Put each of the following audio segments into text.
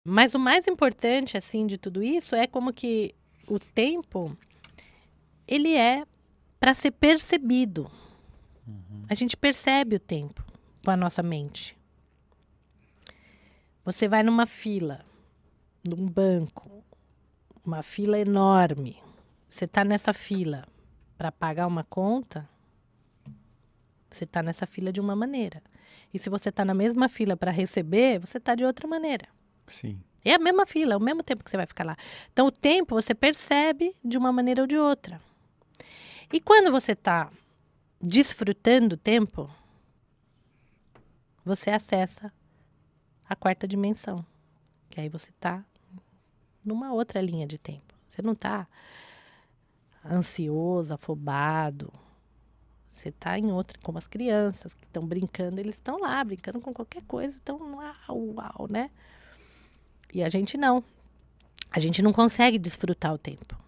Mas o mais importante, assim, de tudo isso é como que o tempo, ele é para ser percebido. A gente percebe o tempo com a nossa mente. Você vai numa fila, num banco, uma fila enorme. Você está nessa fila para pagar uma conta, você está nessa fila de uma maneira. E se você está na mesma fila para receber, você está de outra maneira. Sim. É a mesma fila, é o mesmo tempo que você vai ficar lá. Então, o tempo você percebe de uma maneira ou de outra. E quando você está desfrutando o tempo, você acessa a quarta dimensão. Que aí você está numa outra linha de tempo. Você não está ansioso, afobado. Você está em outra, como as crianças que estão brincando, eles estão lá brincando com qualquer coisa, estão uau, uau, né? E a gente não. A gente não consegue desfrutar o tempo.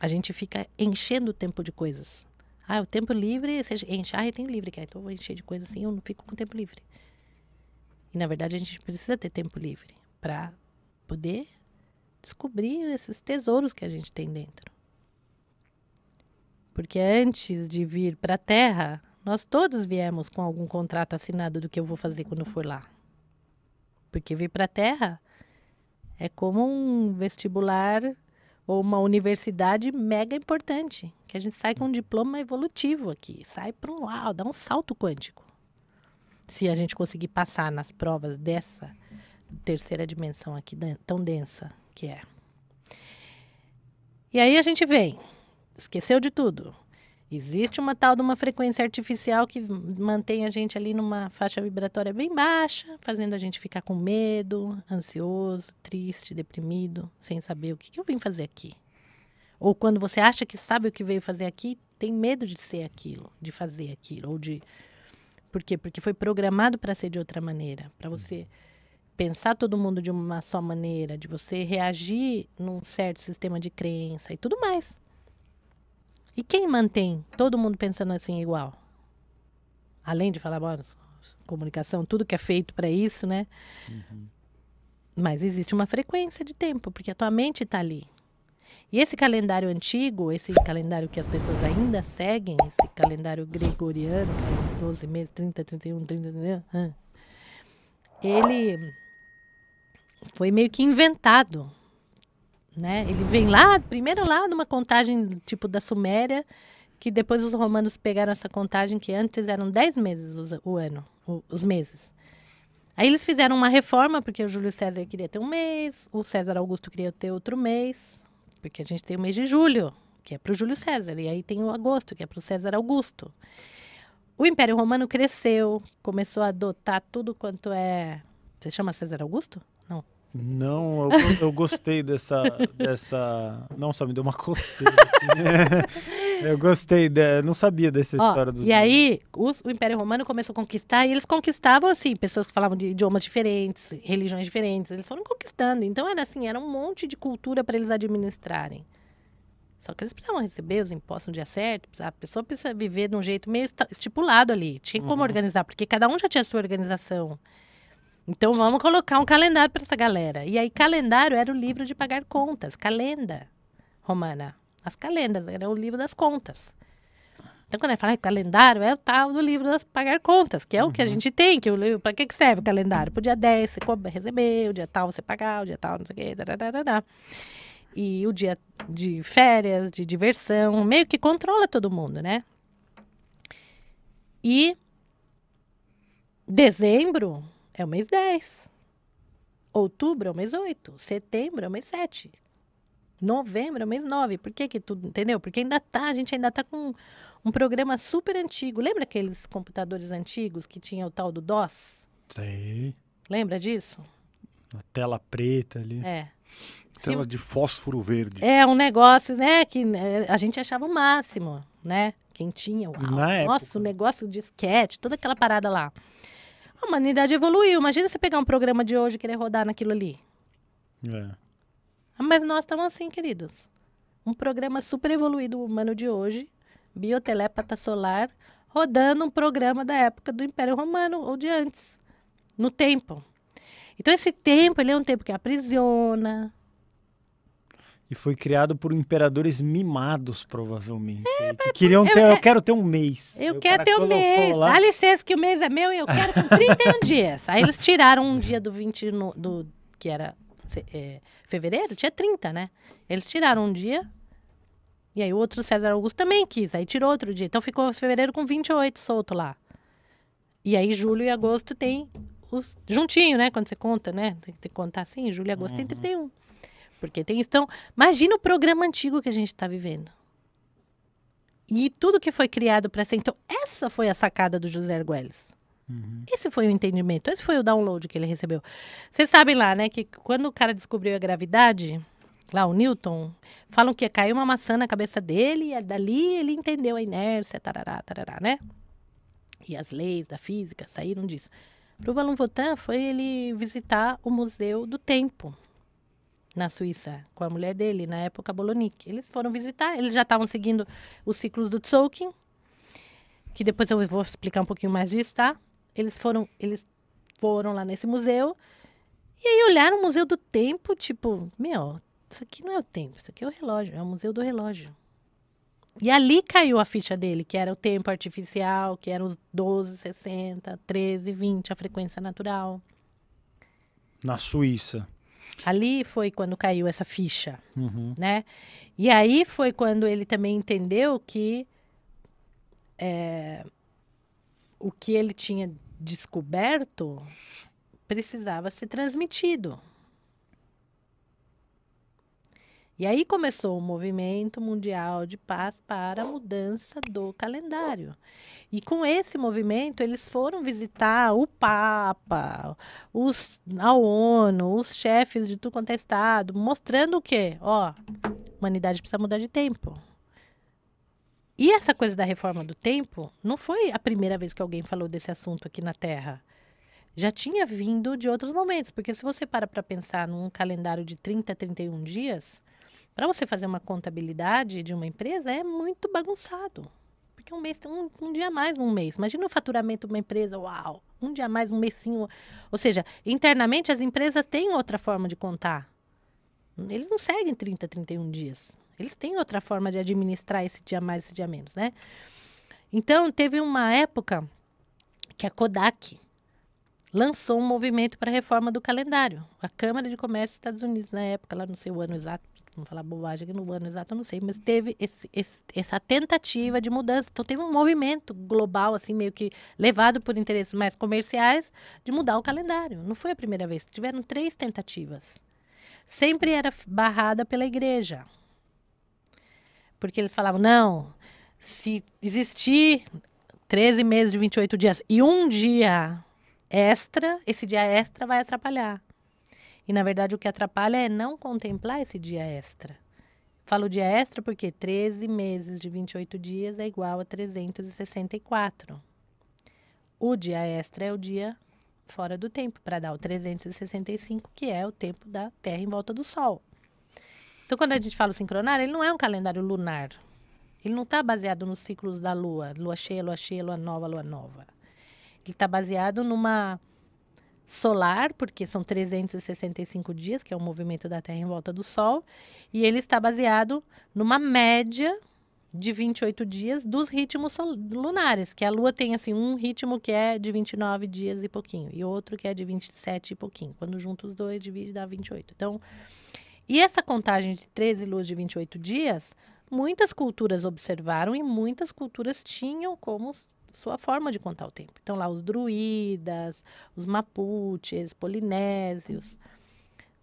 A gente fica enchendo o tempo de coisas. Ah, o tempo livre, você enche. Ah, eu tenho livre, então eu vou encher de coisa assim, eu não fico com tempo livre. E na verdade a gente precisa ter tempo livre para poder descobrir esses tesouros que a gente tem dentro. Porque antes de vir para a Terra, nós todos viemos com algum contrato assinado do que eu vou fazer quando eu for lá. Porque vir para a Terra é como um vestibular ou uma universidade mega importante, que a gente sai com um diploma evolutivo aqui, sai para um uau, dá um salto quântico. Se a gente conseguir passar nas provas dessa terceira dimensão aqui, tão densa que é. E aí a gente vem, esqueceu de tudo. Existe uma tal de uma frequência artificial que mantém a gente ali numa faixa vibratória bem baixa, fazendo a gente ficar com medo, ansioso, triste, deprimido, sem saber o que eu vim fazer aqui. Ou quando você acha que sabe o que veio fazer aqui, tem medo de ser aquilo, de fazer aquilo. Ou de... Por quê? Porque foi programado para ser de outra maneira. Para você pensar todo mundo de uma só maneira, de você reagir num certo sistema de crença e tudo mais. E quem mantém todo mundo pensando assim igual? Além de falar, bom, comunicação, tudo que é feito para isso, né? Mas existe uma frequência de tempo, porque a tua mente está ali. E esse calendário antigo, esse calendário que as pessoas ainda seguem, esse calendário gregoriano, que é 12 meses, 30, 31, 30, ele foi meio que inventado, né? Ele vem lá, primeiro lá, numa contagem tipo da Suméria, que depois os romanos pegaram essa contagem que antes eram 10 meses o ano, os meses. Aí eles fizeram uma reforma, porque o Júlio César queria ter um mês, o César Augusto queria ter outro mês, porque a gente tem o mês de julho, que é para o Júlio César, e aí tem o agosto, que é para o César Augusto. O Império Romano cresceu, começou a adotar tudo quanto é... Você chama César Augusto? Não. Não, eu gostei dessa... Não, só me deu uma coceira aqui. Eu gostei, não sabia dessa história dos... E aí, o Império Romano começou a conquistar, e eles conquistavam, assim, pessoas que falavam de idiomas diferentes, religiões diferentes, eles foram conquistando. Então, era assim, era um monte de cultura para eles administrarem. Só que eles precisavam receber os impostos no dia certo, a pessoa precisa viver de um jeito meio estipulado ali, tinha como organizar, porque cada um já tinha a sua organização. Então, vamos colocar um calendário para essa galera. E aí, calendário era o livro de pagar contas, calenda romana. As calendas, era o livro das contas. Então, quando ele fala calendário, é o tal do livro das pagar contas, que é o que a gente tem, que o livro, para que serve o calendário? Pro dia 10 você receber, o dia tal você pagar, o dia tal não sei o quê, dararara. E o dia de férias, de diversão, meio que controla todo mundo, né? E dezembro é o mês 10. Outubro é o mês 8. Setembro é o mês 7. Novembro é o mês 9. Por que tudo, entendeu? Porque a gente ainda tá com um programa super antigo. Lembra aqueles computadores antigos que tinha o tal do DOS? Sei. Lembra disso? A tela preta ali. É. Tela de fósforo verde. É um negócio, né, que a gente achava o máximo, né? Quem tinha, uau, Na nossa, época. o negócio de disquete, toda aquela parada lá. A humanidade evoluiu. Imagina você pegar um programa de hoje e querer rodar naquilo ali. É. Mas nós estamos assim, queridos. Um programa super evoluído humano de hoje, biotelépata solar, rodando um programa da época do Império Romano ou de antes, no tempo. Então, esse tempo, ele é um tempo que aprisiona. E foi criado por imperadores mimados, provavelmente. Que queriam ter, eu quero ter um mês. Eu Aí o quero cara ter um colocou mês. lá. Dá licença que o mês é meu e eu quero com 31 dias. Aí eles tiraram um dia do 20, que era fevereiro, tinha 30, né? Eles tiraram um dia. E aí o outro César Augusto também quis. Aí tirou outro dia. Então ficou fevereiro com 28 solto lá. E aí julho e agosto tem os juntinho, né? Quando você conta, né? Tem que contar assim, julho e agosto tem 31. Porque tem isso. Então, imagina o programa antigo que a gente está vivendo. E tudo que foi criado para ser. Então, essa foi a sacada do José Argüelles. Esse foi o entendimento, esse foi o download que ele recebeu. Vocês sabem lá, né, que quando o cara descobriu a gravidade, lá o Newton, falam que caiu uma maçã na cabeça dele e dali ele entendeu a inércia, tarará, tarará, né? E as leis da física saíram disso. Para o Valon Votin foi ele visitar o Museu do Tempo, na Suíça, com a mulher dele, na época Bolonic. Eles foram visitar, eles já estavam seguindo os ciclos do Tzolk'in, que depois eu vou explicar um pouquinho mais disso, tá? Eles foram lá nesse museu, e aí olharam o Museu do Tempo, tipo, meu, isso aqui não é o tempo, isso aqui é o relógio, é o Museu do Relógio. E ali caiu a ficha dele, que era o tempo artificial, que eram os 12, 60, 13, 20, a frequência natural. Na Suíça. Ali foi quando caiu essa ficha, né? E aí foi quando ele também entendeu que o que ele tinha descoberto precisava ser transmitido. E aí começou o movimento mundial de paz para a mudança do calendário. E com esse movimento, eles foram visitar o Papa, a ONU, os chefes de tudo quanto é estado, mostrando o quê? Ó, a humanidade precisa mudar de tempo. E essa coisa da reforma do tempo não foi a primeira vez que alguém falou desse assunto aqui na Terra. Já tinha vindo de outros momentos, porque se você para pensar num calendário de 30 a 31 dias, para você fazer uma contabilidade de uma empresa é muito bagunçado. Porque um mês, um dia a mais um mês. Imagina o faturamento de uma empresa, uau, um dia a mais, um mêsinho. Ou seja, internamente as empresas têm outra forma de contar. Eles não seguem 30, 31 dias. Eles têm outra forma de administrar esse dia a mais, esse dia a menos, né? Então, teve uma época que a Kodak lançou um movimento para a reforma do calendário. A Câmara de Comércio dos Estados Unidos, na época, lá não sei o ano exato, vamos falar bobagem aqui no ano exato, eu não sei, mas teve essa tentativa de mudança. Então, teve um movimento global, assim, meio que levado por interesses mais comerciais, de mudar o calendário. Não foi a primeira vez. Tiveram 3 tentativas. Sempre era barrada pela igreja. Porque eles falavam, não, se existir 13 meses de 28 dias e um dia extra, esse dia extra vai atrapalhar. E, na verdade, o que atrapalha é não contemplar esse dia extra. Falo dia extra porque 13 meses de 28 dias é igual a 364. O dia extra é o dia fora do tempo, para dar o 365, que é o tempo da Terra em volta do Sol. Então, quando a gente fala o sincronário, ele não é um calendário lunar. Ele não está baseado nos ciclos da Lua. Lua cheia, lua nova, lua nova. Ele está baseado numa solar, porque são 365 dias, que é o movimento da Terra em volta do Sol, e ele está baseado numa média de 28 dias dos ritmos lunares, que a Lua tem assim um ritmo que é de 29 dias e pouquinho, e outro que é de 27 e pouquinho. Quando junta os dois, divide, dá 28. Então, e essa contagem de 13 luas de 28 dias, muitas culturas observaram e muitas culturas tinham como sua forma de contar o tempo. Então, lá os druidas, os mapuches, polinésios,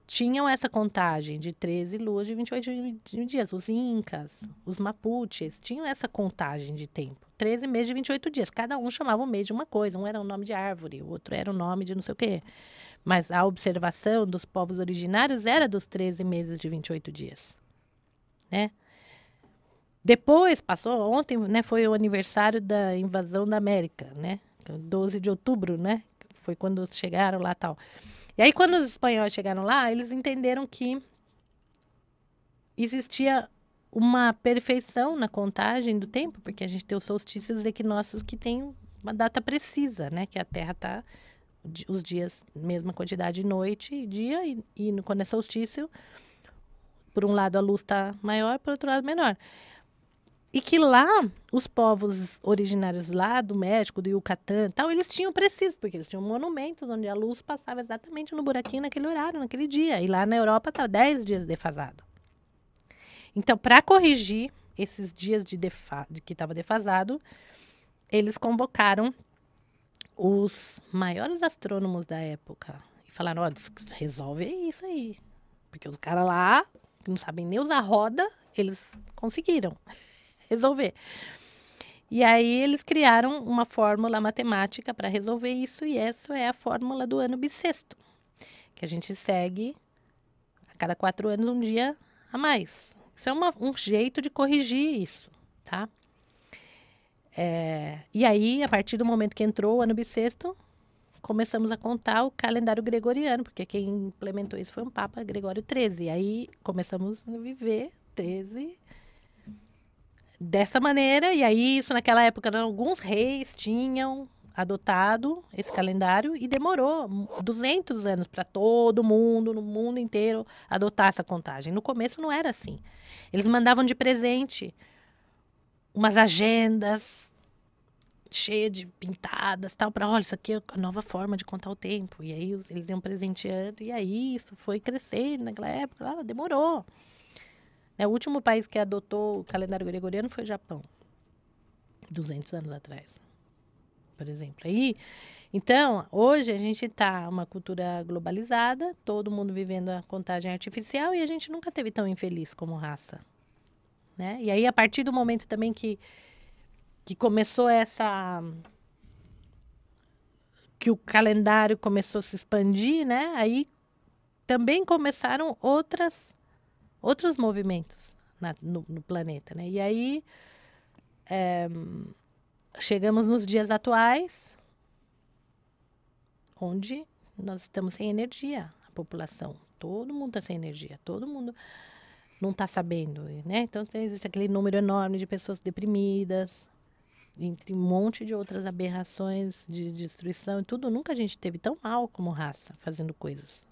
tinham essa contagem de 13 luas de 28 dias. Os incas, os mapuches, tinham essa contagem de tempo. 13 meses de 28 dias. Cada um chamava o mês de uma coisa. Um era o nome de árvore, o outro era o nome de não sei o quê. Mas a observação dos povos originários era dos 13 meses de 28 dias. Né? Depois, passou ontem, né, foi o aniversário da invasão da América, né? 12 de outubro, né? Foi quando chegaram lá e tal. E aí, quando os espanhóis chegaram lá, eles entenderam que existia uma perfeição na contagem do tempo, porque a gente tem os solstícios e equinócios que tem uma data precisa, né? Que a Terra está os dias, mesma quantidade de noite e dia, e quando é solstício, por um lado a luz está maior, por outro lado menor. E que lá, os povos originários lá do México, do Yucatán, tal, eles tinham preciso, porque eles tinham monumentos onde a luz passava exatamente no buraquinho naquele horário, naquele dia. E lá na Europa está 10 dias defasado. Então, para corrigir esses dias de que estava defasado, eles convocaram os maiores astrônomos da época e falaram: ó, resolve isso aí. Porque os caras lá, que não sabem nem usar roda, eles conseguiram resolver. E aí eles criaram uma fórmula matemática para resolver isso, e essa é a fórmula do ano bissexto, que a gente segue a cada 4 anos um dia a mais. Isso é um jeito de corrigir isso, tá? E aí, a partir do momento que entrou o ano bissexto, começamos a contar o calendário gregoriano, porque quem implementou isso foi um Papa Gregório XIII. E aí começamos a viver 13 dessa maneira, e aí isso naquela época alguns reis tinham adotado esse calendário e demorou 200 anos para todo mundo, no mundo inteiro, adotar essa contagem. No começo não era assim. Eles mandavam de presente umas agendas cheias de pintadas, tal, para, olha, isso aqui é a nova forma de contar o tempo. E aí eles iam presenteando, e aí isso foi crescendo naquela época, demorou. O último país que adotou o calendário gregoriano foi o Japão, 200 anos atrás, por exemplo. Então, hoje a gente está uma cultura globalizada, todo mundo vivendo a contagem artificial, e a gente nunca teve tão infeliz como raça, né? E aí, a partir do momento também que começou que o calendário começou a se expandir, né? Aí também começaram outros movimentos no planeta, né? E aí chegamos nos dias atuais, onde nós estamos sem energia, a população. Todo mundo está sem energia, todo mundo não está sabendo, né? Então existe aquele número enorme de pessoas deprimidas, entre um monte de outras aberrações de destruição e tudo. Nunca a gente teve tão mal como raça fazendo coisas.